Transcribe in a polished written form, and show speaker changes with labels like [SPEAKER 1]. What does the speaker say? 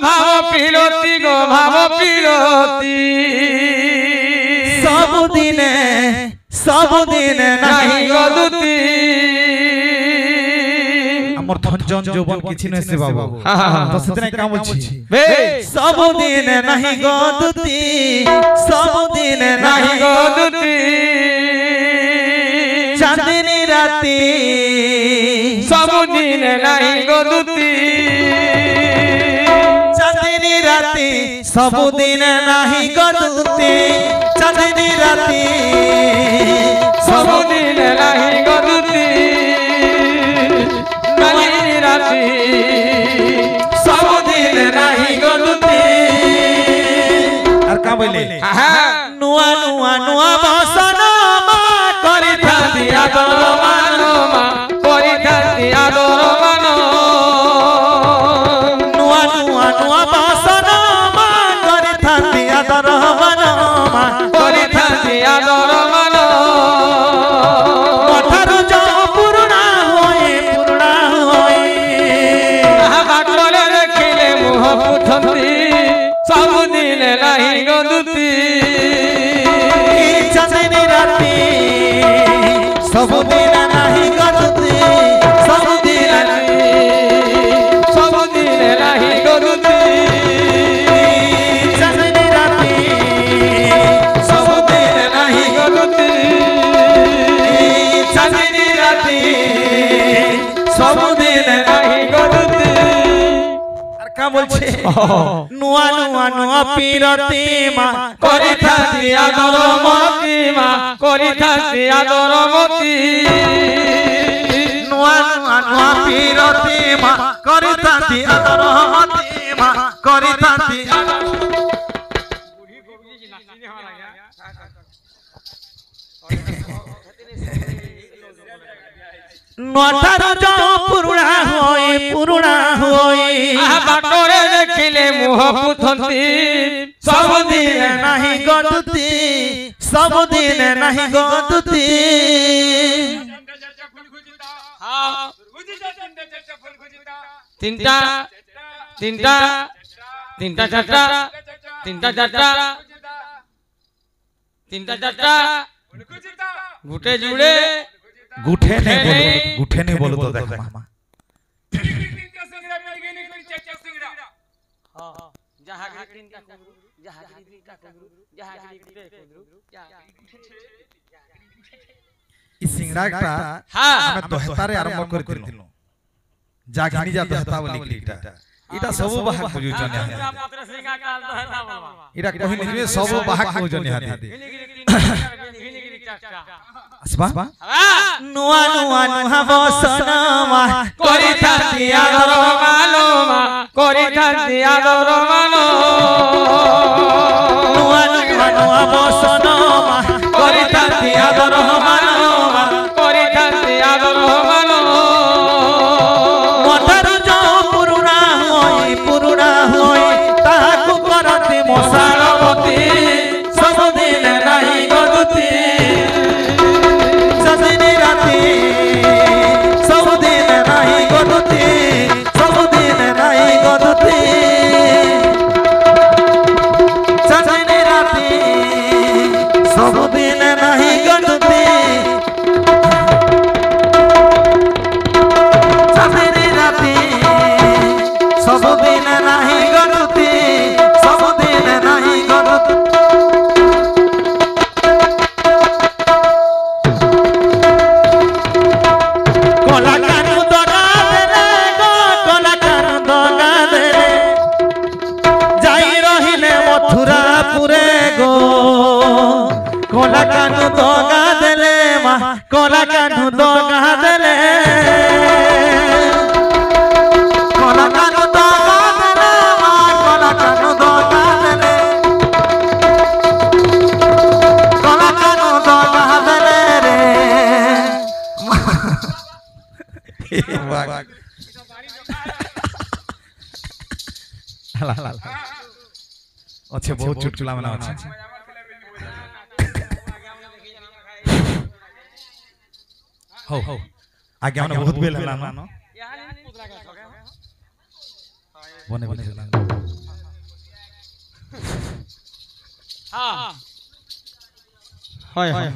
[SPEAKER 1] ভাব পিরতি গো ভাব পিরতি
[SPEAKER 2] सबुदिने
[SPEAKER 1] नहीं गो दुती
[SPEAKER 2] আমার ধনজন যৌবন কিছু নয় সে বাবু তো সেদিন কাম বলছি
[SPEAKER 1] सबुदिने नहीं गो दुती सबुदिने नहीं गो दुती
[SPEAKER 2] चांदनी राती
[SPEAKER 1] सबुदिने नहीं गो दुती
[SPEAKER 2] चांदनी राती सबुदिने नहीं गो दुती चांदनी राती
[SPEAKER 1] सबुदिने नहीं गो दुती चांदनी राती सबुदिने नहीं गो दुती
[SPEAKER 2] আর কা বলে
[SPEAKER 1] नुआ नुआ नुआ बसनो मा करि थाती आदर मानो मा करि थाती आदर मानो
[SPEAKER 2] नुआ नुआ नुआ बसनो मा करि थाती आदर मानो मा
[SPEAKER 1] करि थाती आदर मानो
[SPEAKER 2] कथार जो पुराना होए
[SPEAKER 1] बाटले देखिले मुह पुथंती सबुदिने नहीं गो दुती
[SPEAKER 2] चांदनी राती सबुदिन नहीं गो दुती
[SPEAKER 1] सबुदिने सबुदिने नहीं गो दुती
[SPEAKER 2] चांदनी राती
[SPEAKER 1] सबुदिने नहीं गो दुती चांदनी राती सबुदिने नहीं गो दुती
[SPEAKER 2] আর কা বলছে নুয়া নুয়া নুয়া পিরতি মা
[SPEAKER 1] করি থাকি আদর মতি মা করি থাকি আদর মতি
[SPEAKER 2] নুয়া নুয়া নুয়া পিরতি মা করি থাকি আদর মতি মা করি থাকি নটার जो पुरुଣା होई
[SPEAKER 1] বাটরে দেখিলে মুহ পুথন্তি
[SPEAKER 2] सबुदिन नहीं गदुती सबुदिन नहीं गदुती
[SPEAKER 1] তিনটা তিনটা তিনটা চারটা তিনটা চারটা তিনটা চারটা ঘুটে জুড়ে
[SPEAKER 2] गुठे नहीं बोलो तो देख मामा इस सिंगड़ाटा हमें दोहतारे आरंभ करथिलु जागिनी जा दोहता बोली क्रीटा इटा सब बाहक बुझुचने इटा कहि निजे सब बाहक बुझुचने हादी আসবা নুয়া নুয়া নুহা বসনমা
[SPEAKER 1] করি থাকি আদর মানো মা করি থাকি আদর মানো
[SPEAKER 2] নুয়া নুয়া নুহা বসনমা
[SPEAKER 1] করি থাকি আদর মানো মা করি থাকি আদর মানো
[SPEAKER 2] মটার जो পুরুଣା হই তাহাকু করতি
[SPEAKER 1] মশারবতী
[SPEAKER 2] सबुदिन नहीं गदुती चांदनी राती सबुदिन नहीं गदुती सबुदिन नहीं गदुती चांदनी राती सबुदिन नहीं गदुती चांदनी राती सबुदिन नहीं गदुती सबुदिन नहीं गदुती कोला कानू दोगा देले मा कोला कानू दोगा देले कोला कानू दोगा देले मा कोला कानू दोगा देले कोला कानू दोगा देले रे अच्छे बहुत चुटकुला बना अच्छा हो आगे हमने बहुत बेल ना বনে বুঝলাম
[SPEAKER 1] হয় হয়